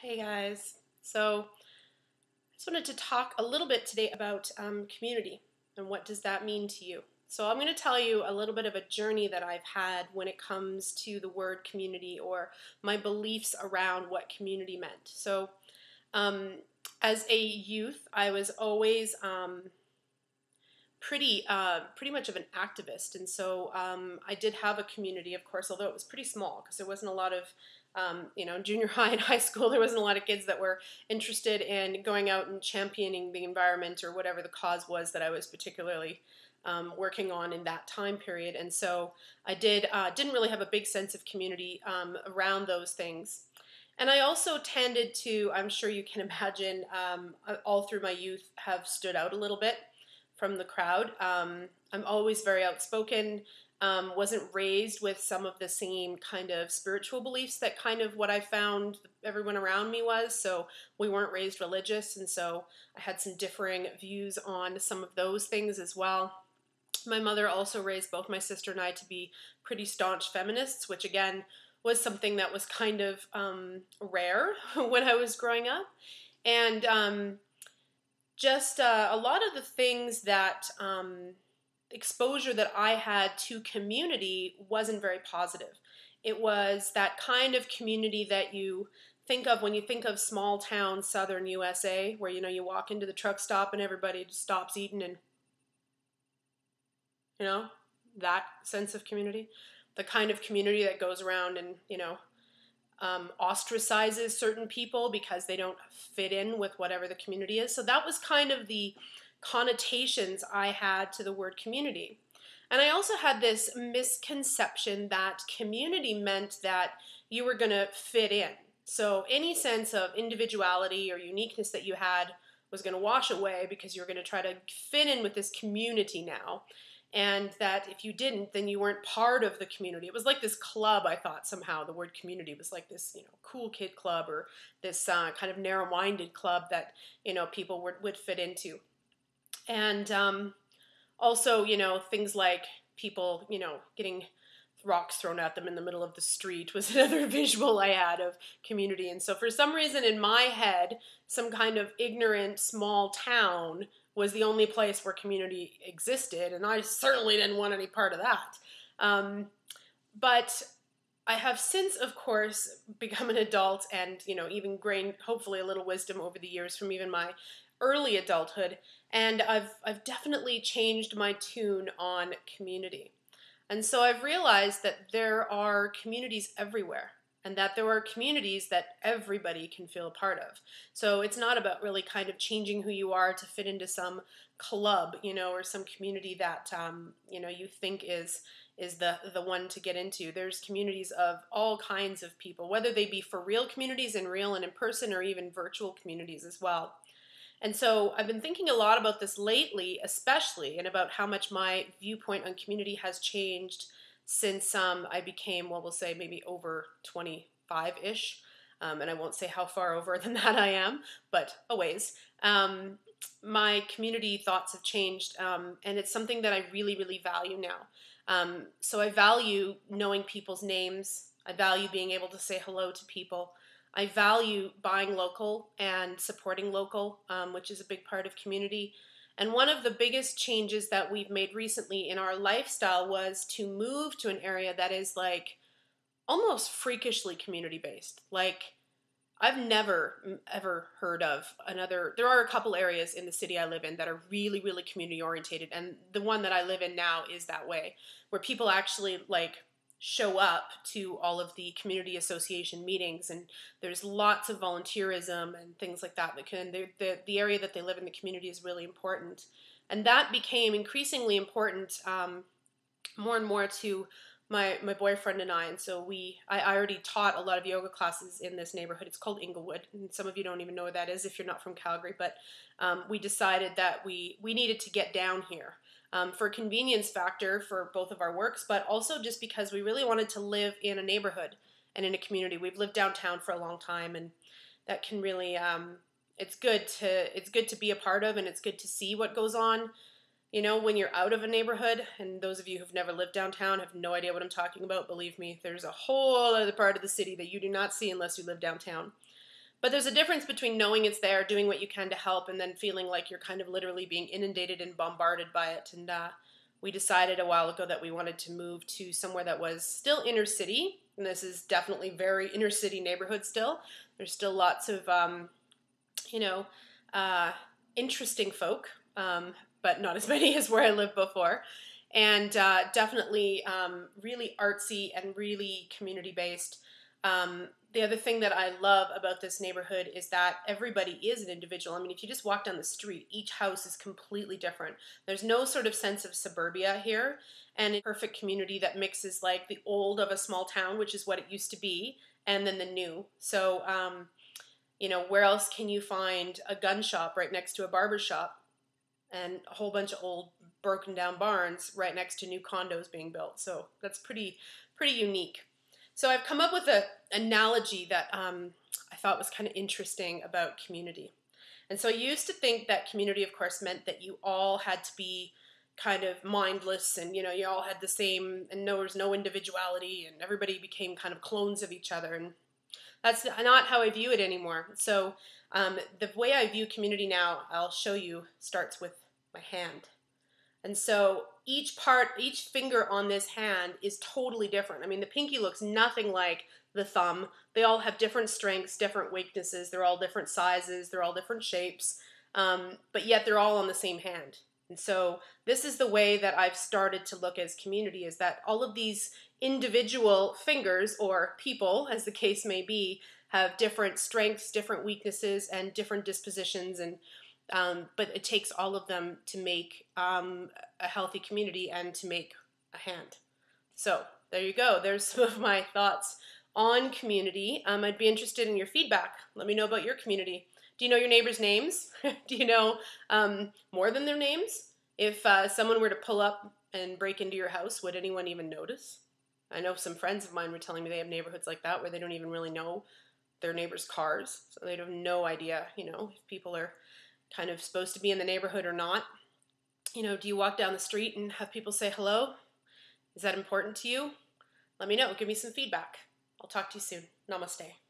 Hey guys. I just wanted to talk a little bit today about community and what does that mean to you. So I'm going to tell you a little bit of a journey that I've had when it comes to the word community or my beliefs around what community meant. Um, as a youth, I was always pretty much of an activist, and I did have a community, of course, although it was pretty small because there wasn't a lot of junior high and high school, there wasn't a lot of kids that were interested in going out and championing the environment or whatever the cause was that I was particularly working on in that time period. And so I didn't really have a big sense of community around those things. And I also tended to, I'm sure you can imagine, all through my youth, have stood out a little bit from the crowd. I'm always very outspoken. Wasn't raised with some of the same kind of spiritual beliefs that kind of what I found everyone around me was. So we weren't raised religious, and so I had some differing views on some of those things as well. My mother also raised both my sister and I to be pretty staunch feminists, which again was something that was kind of rare when I was growing up. And just a lot of the things that exposure that I had to community wasn't very positive. It was that kind of community that you think of when you think of small town southern USA, where you walk into the truck stop and everybody just stops eating, and that sense of community, the kind of community that goes around and ostracizes certain people because they don't fit in with whatever the community is. So that was kind of the connotations I had to the word community. And I also had this misconception that community meant that you were going to fit in. So any sense of individuality or uniqueness that you had was going to wash away because you were going to try to fit in with this community now. And that if you didn't, then you weren't part of the community. It was like this club, I thought somehow. The word community was like this, cool kid club, or this kind of narrow-minded club that, people would fit into. And also, things like people, getting rocks thrown at them in the middle of the street was another visual I had of community. And so for some reason in my head, some kind of ignorant small town was the only place where community existed, and I certainly didn't want any part of that. But I have since, of course, become an adult and, even gained hopefully a little wisdom over the years from even my early adulthood, and I've definitely changed my tune on community. And so I've realized that there are communities everywhere, and that there are communities that everybody can feel a part of. So it's not about really kind of changing who you are to fit into some club, or some community that you think is the one to get into. There's communities of all kinds of people, whether they be for real communities in real and in person, or even virtual communities as well. And so I've been thinking a lot about this lately, especially, and about how much my viewpoint on community has changed since I became, well, we'll say maybe over 25-ish. And I won't say how far over than that I am, but a ways. My community thoughts have changed, and it's something that I really, really value now. So I value knowing people's names. I value being able to say hello to people. I value buying local and supporting local, which is a big part of community. And one of the biggest changes that we've made recently in our lifestyle was to move to an area that is like almost freakishly community based. Like, I've never ever heard of there are a couple areas in the city I live in that are really, really community orientated. And the one that I live in now is that way, where people actually show up to all of the community association meetings, and there's lots of volunteerism and things like that. The area that they live in, the community, is really important. And that became increasingly important more and more to my boyfriend and I. And so I already taught a lot of yoga classes in this neighborhood. It's called Inglewood, and some of you don't even know where that is if you're not from Calgary. But we decided that we needed to get down here for a convenience factor for both of our works, but also just because we really wanted to live in a neighborhood and in a community. We've lived downtown for a long time, and that can really it's good to be a part of, and it's good to see what goes on. When you're out of a neighborhood, and those of you who've never lived downtown have no idea what I'm talking about, believe me, there's a whole other part of the city that you do not see unless you live downtown. But there's a difference between knowing it's there, doing what you can to help, and then feeling like you're kind of literally being inundated and bombarded by it. And we decided a while ago that we wanted to move to somewhere that was still inner city. And this is definitely very inner city neighborhood still. There's still lots of, you know, interesting folk, but not as many as where I lived before. And definitely really artsy and really community-based. The other thing that I love about this neighborhood is that everybody is an individual. I mean, if you just walk down the street, each house is completely different. There's no sort of sense of suburbia here, and a perfect community that mixes like the old of a small town, which is what it used to be, and then the new. So, you know, where else can you find a gun shop right next to a barber shop and a whole bunch of old broken down barns right next to new condos being built? So that's pretty unique. So I've come up with an analogy that I thought was kind of interesting about community. And so I used to think that community, of course, meant that you all had to be kind of mindless and, you know, you all had the same, and there was no individuality, and everybody became kind of clones of each other. And that's not how I view it anymore. So the way I view community now, I'll show you, starts with my hand. And so each finger on this hand is totally different. I mean, the pinky looks nothing like the thumb. They all have different strengths, different weaknesses. They're all different sizes. They're all different shapes. But yet they're all on the same hand. And so this is the way that I've started to look as community, is that all of these individual fingers, or people, as the case may be, have different strengths, different weaknesses, and different dispositions. And but it takes all of them to make a healthy community and to make a hand. So there you go. There's some of my thoughts on community. I'd be interested in your feedback. Let me know about your community. Do you know your neighbors' names? Do you know more than their names? If someone were to pull up and break into your house, would anyone even notice? I know some friends of mine were telling me they have neighborhoods like that where they don't even really know their neighbors' cars. So they have no idea, you know, if people are kind of supposed to be in the neighborhood or not. You know, do you walk down the street and have people say hello? Is that important to you? Let me know. Give me some feedback. I'll talk to you soon. Namaste.